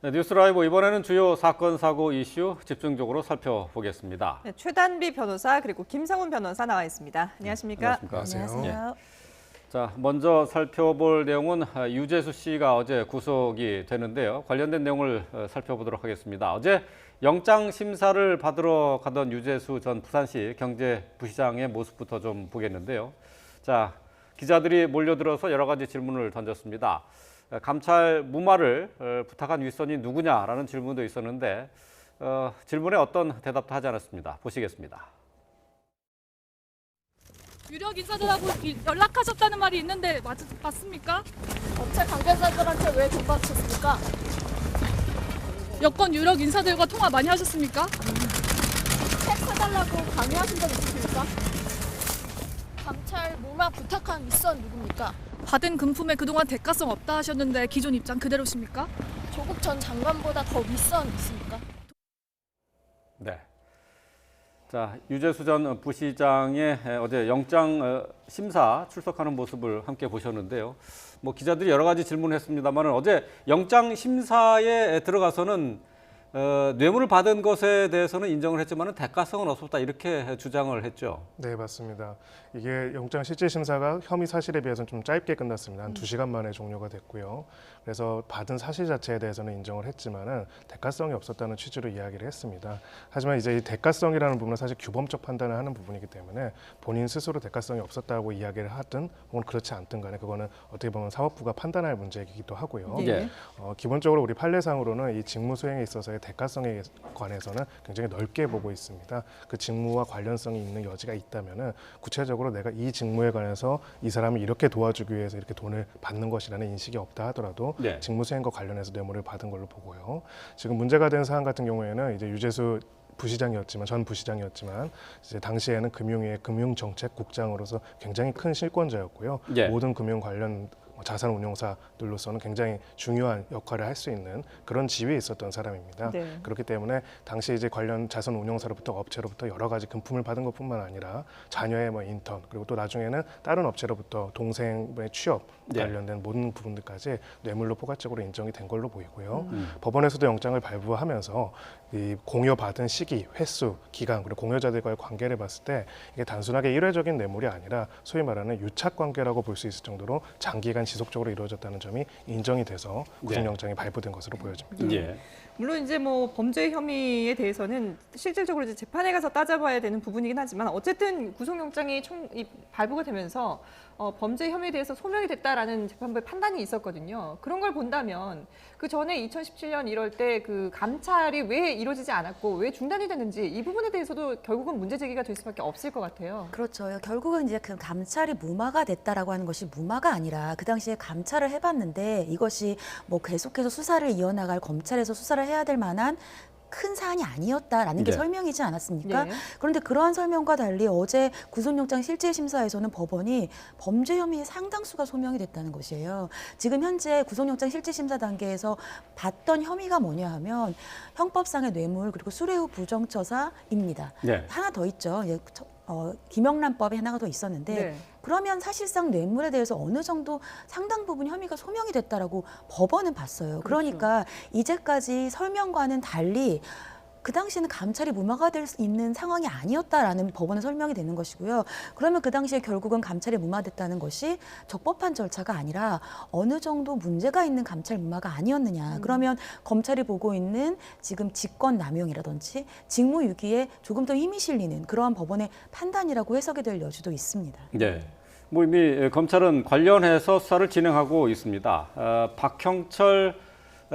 네, 뉴스라이브 이번에는 주요 사건, 사고 이슈 집중적으로 살펴보겠습니다. 네, 최단비 변호사 그리고 김성훈 변호사 나와 있습니다. 안녕하십니까? 안녕하십니까? 자, 먼저 살펴볼 내용은 유재수 씨가 어제 구속이 되는데요. 관련된 내용을 살펴보도록 하겠습니다. 어제 영장 심사를 받으러 가던 유재수 전 부산시 경제부시장의 모습부터 좀 보겠는데요. 자, 기자들이 몰려들어서 여러 가지 질문을 던졌습니다. 감찰 무마를 부탁한 윗선이 누구냐라는 질문도 있었는데 질문에 어떤 대답도 하지 않았습니다. 보시겠습니다. 유력 인사들하고 연락하셨다는 말이 있는데 맞습니까? 업체 관계자들한테 왜 돈 받으셨습니까? 여권 유력 인사들과 통화 많이 하셨습니까? 책 사달라고 강요하신 적 있으십니까? 감찰 무마 부탁한 윗선 누굽니까? 받은 금품에 그동안 대가성 없다 하셨는데 기존 입장 그대로십니까? 조국 전 장관보다 더 윗선 있습니까? 네. 자, 유재수 전 부시장의 어제 영장 심사 출석하는 모습을 함께 보셨는데요. 뭐 기자들이 여러 가지 질문했습니다만 어제 영장 심사에 들어가서는 뇌물을 받은 것에 대해서는 인정을 했지만 대가성은 없었다 이렇게 주장을 했죠. 네, 맞습니다. 이게 영장 실질 심사가 혐의 사실에 비해서는 좀 짧게 끝났습니다. 한 2시간 만에 종료가 됐고요. 그래서 받은 사실 자체에 대해서는 인정을 했지만은 대가성이 없었다는 취지로 이야기를 했습니다. 하지만 이제 이 대가성이라는 부분은 사실 규범적 판단을 하는 부분이기 때문에 본인 스스로 대가성이 없었다고 이야기를 하든 혹은 그렇지 않든 간에 그거는 어떻게 보면 사법부가 판단할 문제이기도 하고요. 네. 기본적으로 우리 판례상으로는 이 직무 수행에 있어서의 대가성에 관해서는 굉장히 넓게 보고 있습니다. 그 직무와 관련성이 있는 여지가 있다면은 구체적으로 내가 이 직무에 관해서 이 사람을 이렇게 도와주기 위해서 이렇게 돈을 받는 것이라는 인식이 없다 하더라도 네. 직무 수행과 관련해서 뇌물을 받은 걸로 보고요. 지금 문제가 된 사안 같은 경우에는 이제 유재수 전 부시장이었지만 이제 당시에는 금융위의 금융정책국장으로서 굉장히 큰 실권자였고요. 네. 모든 금융 관련 자산 운용사들로서는 굉장히 중요한 역할을 할 수 있는 그런 지위에 있었던 사람입니다. 네. 그렇기 때문에 당시 이제 관련 자산 운용사로부터 업체로부터 여러 가지 금품을 받은 것뿐만 아니라 자녀의 인턴 그리고 또 나중에는 다른 업체로부터 동생의 취업 네. 관련된 모든 부분들까지 뇌물로 포괄적으로 인정이 된 걸로 보이고요. 법원에서도 영장을 발부하면서 이 공여받은 시기, 횟수, 기간 그리고 공여자들과의 관계를 봤을 때 이게 단순하게 일회적인 뇌물이 아니라 소위 말하는 유착 관계라고 볼 수 있을 정도로 장기간 지속적으로 이루어졌다는 점이 인정이 돼서 구속영장이 발부된 것으로 보여집니다. 예. 물론 이제 뭐 범죄 혐의에 대해서는 실질적으로 이제 재판에 가서 따져봐야 되는 부분이긴 하지만 어쨌든 구속영장이 발부가 되면서 범죄 혐의에 대해서 소명이 됐다라는 재판부의 판단이 있었거든요. 그런 걸 본다면 그 전에 2017년 1월 때 그 감찰이 왜 이루어지지 않았고 왜 중단이 됐는지 이 부분에 대해서도 결국은 문제 제기가 될 수밖에 없을 것 같아요. 그렇죠. 결국은 이제 그 감찰이 무마가 됐다라고 하는 것이 무마가 아니라 그 당시에 감찰을 해봤는데 이것이 뭐 계속해서 수사를 이어나갈 검찰에서 수사를 해야 될 만한 큰 사안이 아니었다라는 게 네. 설명이지 않았습니까? 네. 그런데 그러한 설명과 달리 어제 구속영장 실질심사에서는 법원이 범죄 혐의의 상당수가 소명이 됐다는 것이에요. 지금 현재 구속영장 실질심사 단계에서 봤던 혐의가 뭐냐 하면 형법상의 뇌물 그리고 수뢰후 부정처사입니다. 네. 하나 더 있죠. 김영란법에 하나가 더 있었는데 네. 그러면 사실상 뇌물에 대해서 어느 정도 상당 부분 혐의가 소명이 됐다라고 법원은 봤어요. 그러니까 이제까지 설명과는 달리 그 당시에는 감찰이 무마가 될 수 있는 상황이 아니었다라는 법원의 설명이 되는 것이고요. 그러면 그 당시에 결국은 감찰이 무마됐다는 것이 적법한 절차가 아니라 어느 정도 문제가 있는 감찰 무마가 아니었느냐. 그러면 검찰이 보고 있는 지금 직권 남용이라든지 직무유기에 조금 더 힘이 실리는 그러한 법원의 판단이라고 해석이 될 여지도 있습니다. 네. 뭐 이미 검찰은 관련해서 수사를 진행하고 있습니다. 박형철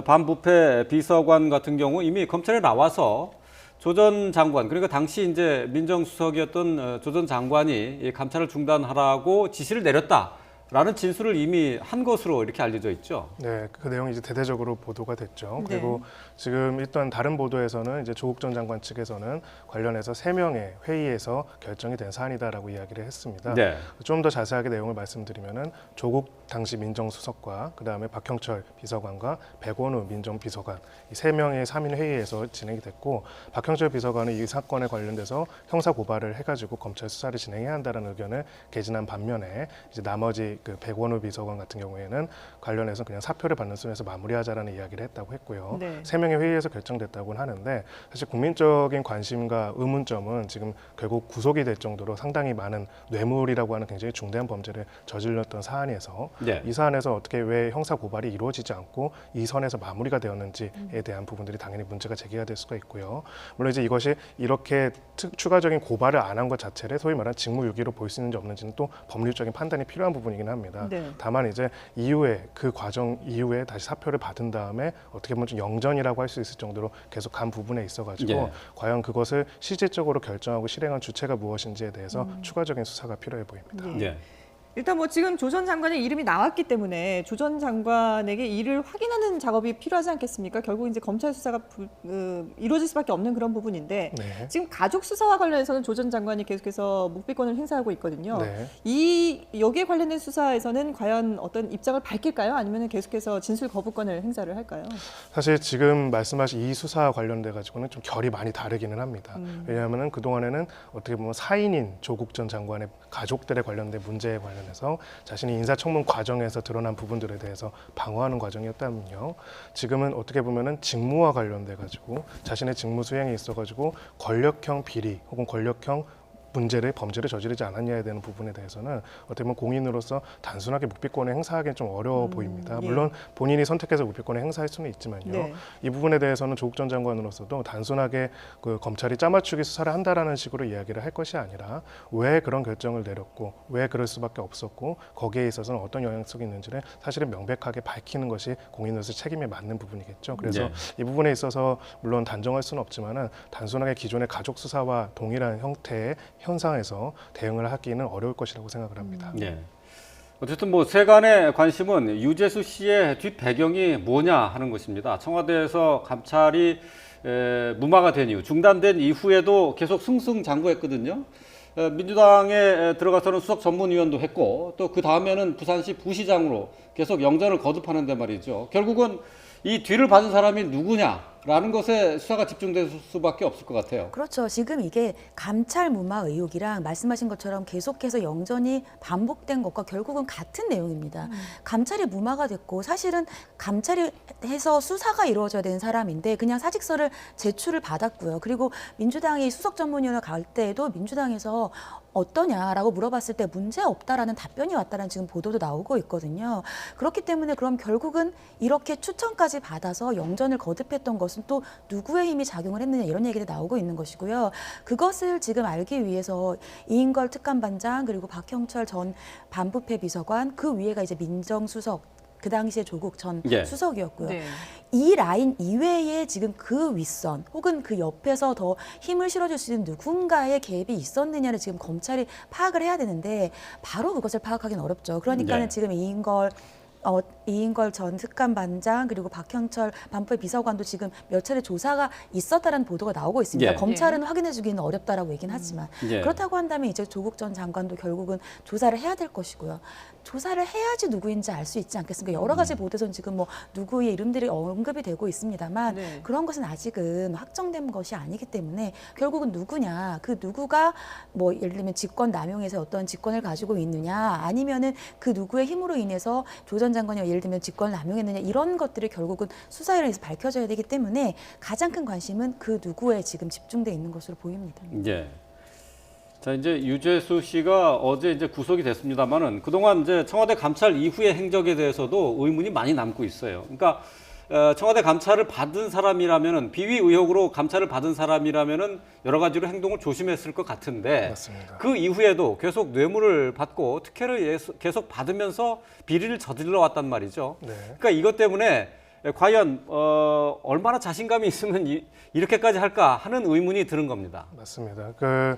반부패 비서관 같은 경우 이미 검찰에 나와서 조 전 장관 그러니까 당시 이제 민정수석이었던 조 전 장관이 이 감찰을 중단하라고 지시를 내렸다라는 진술을 이미 한 것으로 이렇게 알려져 있죠. 네, 그 내용이 이제 대대적으로 보도가 됐죠. 네. 그리고 지금 일단 다른 보도에서는 이제 조국 전 장관 측에서는 관련해서 3명의 회의에서 결정이 된 사안이다라고 이야기를 했습니다. 네. 좀 더 자세하게 내용을 말씀드리면은 조국 당시 민정수석과 그다음에 박형철 비서관과 백원우 민정비서관 이 세 명의 3인 회의에서 진행이 됐고 박형철 비서관은 이 사건에 관련돼서 형사 고발을 해가지고 검찰 수사를 진행해야 한다는 의견을 개진한 반면에 이제 나머지 그 백원우 비서관 같은 경우에는 관련해서 그냥 사표를 받는 순에서 마무리하자라는 이야기를 했다고 했고요. 네. 세 명의 회의에서 결정됐다고는 하는데 사실 국민적인 관심과 의문점은 지금 결국 구속이 될 정도로 상당히 많은 뇌물이라고 하는 굉장히 중대한 범죄를 저질렀던 사안에서 네. 이 사안에서 어떻게 왜 형사 고발이 이루어지지 않고 이 선에서 마무리가 되었는지에 대한 부분들이 당연히 문제가 제기가 될 수가 있고요. 물론 이제 이것이 이렇게 추가적인 고발을 안 한 것 자체를 소위 말하는 직무유기로 볼 수 있는지 없는지는 또 법률적인 판단이 필요한 부분이긴 합니다. 네. 다만 이제 이후에 그 과정 이후에 다시 사표를 받은 다음에 어떻게 보면 좀 영전이라고 할 수 있을 정도로 계속 간 부분에 있어가지고 예. 과연 그것을 실질적으로 결정하고 실행한 주체가 무엇인지에 대해서 추가적인 수사가 필요해 보입니다. 예. 예. 일단 뭐 지금 조 전 장관의 이름이 나왔기 때문에 조 전 장관에게 이를 확인하는 작업이 필요하지 않겠습니까? 결국 이제 검찰 수사가 이루어질 수밖에 없는 그런 부분인데 네. 지금 가족 수사와 관련해서는 조 전 장관이 계속해서 묵비권을 행사하고 있거든요. 네. 이 여기에 관련된 수사에서는 과연 어떤 입장을 밝힐까요? 아니면 계속해서 진술 거부권을 행사를 할까요? 사실 지금 말씀하신 이 수사와 관련돼 가지고는 좀 결이 많이 다르기는 합니다. 왜냐하면은 그 동안에는 어떻게 보면 사인인 조국 전 장관의 가족들에 관련된 문제에 관련해서 자신이 인사청문 과정에서 드러난 부분들에 대해서 방어하는 과정이었다면요. 지금은 어떻게 보면은 직무와 관련돼 가지고 자신의 직무 수행에 있어 가지고 권력형 비리 혹은 권력형 범죄를 저지르지 않았냐에 대한 부분에 대해서는 어떻게 보면 공인으로서 단순하게 묵비권을 행사하기는 좀 어려워 보입니다. 예. 물론 본인이 선택해서 묵비권을 행사할 수는 있지만요. 네. 이 부분에 대해서는 조국 전 장관으로서도 단순하게 그 검찰이 짜맞추기 수사를 한다라는 식으로 이야기를 할 것이 아니라 왜 그런 결정을 내렸고 왜 그럴 수밖에 없었고 거기에 있어서는 어떤 영향성이 있는지를 사실은 명백하게 밝히는 것이 공인으로서 책임에 맞는 부분이겠죠. 그래서 네. 이 부분에 있어서 물론 단정할 수는 없지만은 단순하게 기존의 가족 수사와 동일한 형태의 현상에서 대응을 하기는 어려울 것이라고 생각을 합니다. 예. 어쨌든 뭐 세간의 관심은 유재수 씨의 뒷 배경이 뭐냐 하는 것입니다. 청와대에서 감찰이 무마가 된 이후, 중단된 이후에도 계속 승승장구했거든요. 민주당에 들어가서는 수석 전문위원도 했고 또 그 다음에는 부산시 부시장으로 계속 영전을 거듭하는데 말이죠. 결국은 이 뒤를 받은 사람이 누구냐라는 것에 수사가 집중될 수밖에 없을 것 같아요. 그렇죠. 지금 이게 감찰 무마 의혹이랑 말씀하신 것처럼 계속해서 영전이 반복된 것과 결국은 같은 내용입니다. 감찰이 무마가 됐고 사실은 감찰이 해서 수사가 이루어져야 되는 사람인데 그냥 사직서를 제출을 받았고요. 그리고 민주당이 수석 전문위원회 갈 때에도 민주당에서 어떠냐라고 물어봤을 때 문제 없다라는 답변이 왔다는 지금 보도도 나오고 있거든요. 그렇기 때문에 그럼 결국은 이렇게 추천까지 받아서 영전을 거듭했던 것은 또 누구의 힘이 작용을 했느냐 이런 얘기도 나오고 있는 것이고요. 그것을 지금 알기 위해서 이인걸 특감반장 그리고 박형철 전 반부패 비서관 그 위에가 이제 민정수석 그 당시에 조국 전 예. 수석이었고요. 네. 이 라인 이외에 지금 그 윗선 혹은 그 옆에서 더 힘을 실어줄 수 있는 누군가의 개입이 있었느냐를 지금 검찰이 파악을 해야 되는데 바로 그것을 파악하기는 어렵죠. 그러니까는 네. 지금 이인걸 전 특감반장 그리고 박형철 반부패 비서관도 지금 몇 차례 조사가 있었다는 보도가 나오고 있습니다. 예. 검찰은 확인해주기는 어렵다라고 얘기는 하지만 예. 그렇다고 한다면 이제 조국 전 장관도 결국은 조사를 해야 될 것이고요. 조사를 해야지 누구인지 알 수 있지 않겠습니까? 여러 가지 보도에서는 지금 뭐 누구의 이름들이 언급이 되고 있습니다만 네. 그런 것은 아직은 확정된 것이 아니기 때문에 결국은 누구냐, 그 누구가 뭐 예를 들면 직권 남용해서 어떤 직권을 가지고 있느냐, 아니면은 그 누구의 힘으로 인해서 조 전 장관이 예를 들면 직권을 남용했느냐 이런 것들이 결국은 수사에 의해서 밝혀져야 되기 때문에 가장 큰 관심은 그 누구에 지금 집중돼 있는 것으로 보입니다. 예. 자, 이제 유재수 씨가 어제 이제 구속이 됐습니다만은 그동안 이제 청와대 감찰 이후의 행적에 대해서도 의문이 많이 남고 있어요. 그러니까 청와대 감찰을 받은 사람이라면은 비위 의혹으로 감찰을 받은 사람이라면은 여러 가지로 행동을 조심했을 것 같은데 맞습니다. 그 이후에도 계속 뇌물을 받고 특혜를 계속 받으면서 비리를 저질러 왔단 말이죠. 네. 그러니까 이것 때문에 과연 얼마나 자신감이 있으면 이렇게까지 할까 하는 의문이 드는 겁니다. 맞습니다. 그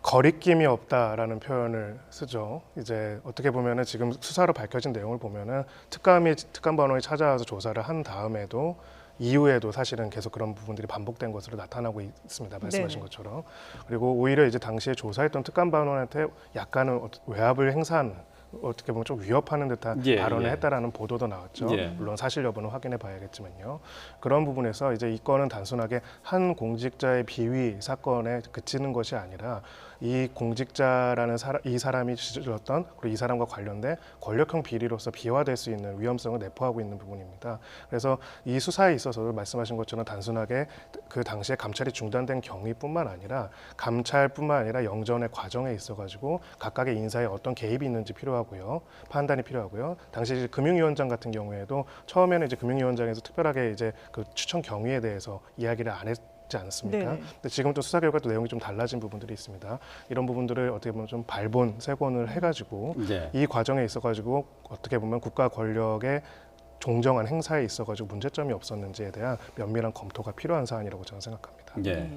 거리낌이 없다라는 표현을 쓰죠. 이제 어떻게 보면은 지금 수사로 밝혀진 내용을 보면은 특감반원이 찾아와서 조사를 한 다음에도 이후에도 사실은 계속 그런 부분들이 반복된 것으로 나타나고 있습니다. 말씀하신 네네. 것처럼. 그리고 오히려 이제 당시에 조사했던 특감반원한테 약간은 외압을 행사한 어떻게 보면 좀 위협하는 듯한 예, 발언을 예. 했다라는 보도도 나왔죠. 예. 물론 사실 여부는 확인해 봐야겠지만요. 그런 부분에서 이제 이 건은 단순하게 한 공직자의 비위 사건에 그치는 것이 아니라 이 공직자라는 이 사람이 저질렀던 그리고 이 사람과 관련된 권력형 비리로서 비화될 수 있는 위험성을 내포하고 있는 부분입니다. 그래서 이 수사에 있어서 말씀하신 것처럼 단순하게 그 당시에 감찰이 중단된 경위뿐만 아니라 감찰뿐만 아니라 영전의 과정에 있어가지고 각각의 인사에 어떤 개입이 있는지 필요하고요, 판단이 필요하고요. 당시 이제 금융위원장 같은 경우에도 처음에는 이제 금융위원장에서 특별하게 이제 그 추천 경위에 대해서 이야기를 안 했지 않습니까? 네네. 근데 지금 또 수사 결과 또 내용이 좀 달라진 부분들이 있습니다. 이런 부분들을 어떻게 보면 좀 발본, 세권을 해가지고 예. 이 과정에 있어가지고 어떻게 보면 국가 권력의 종정한 행사에 있어가지고 문제점이 없었는지에 대한 면밀한 검토가 필요한 사안이라고 저는 생각합니다. 예.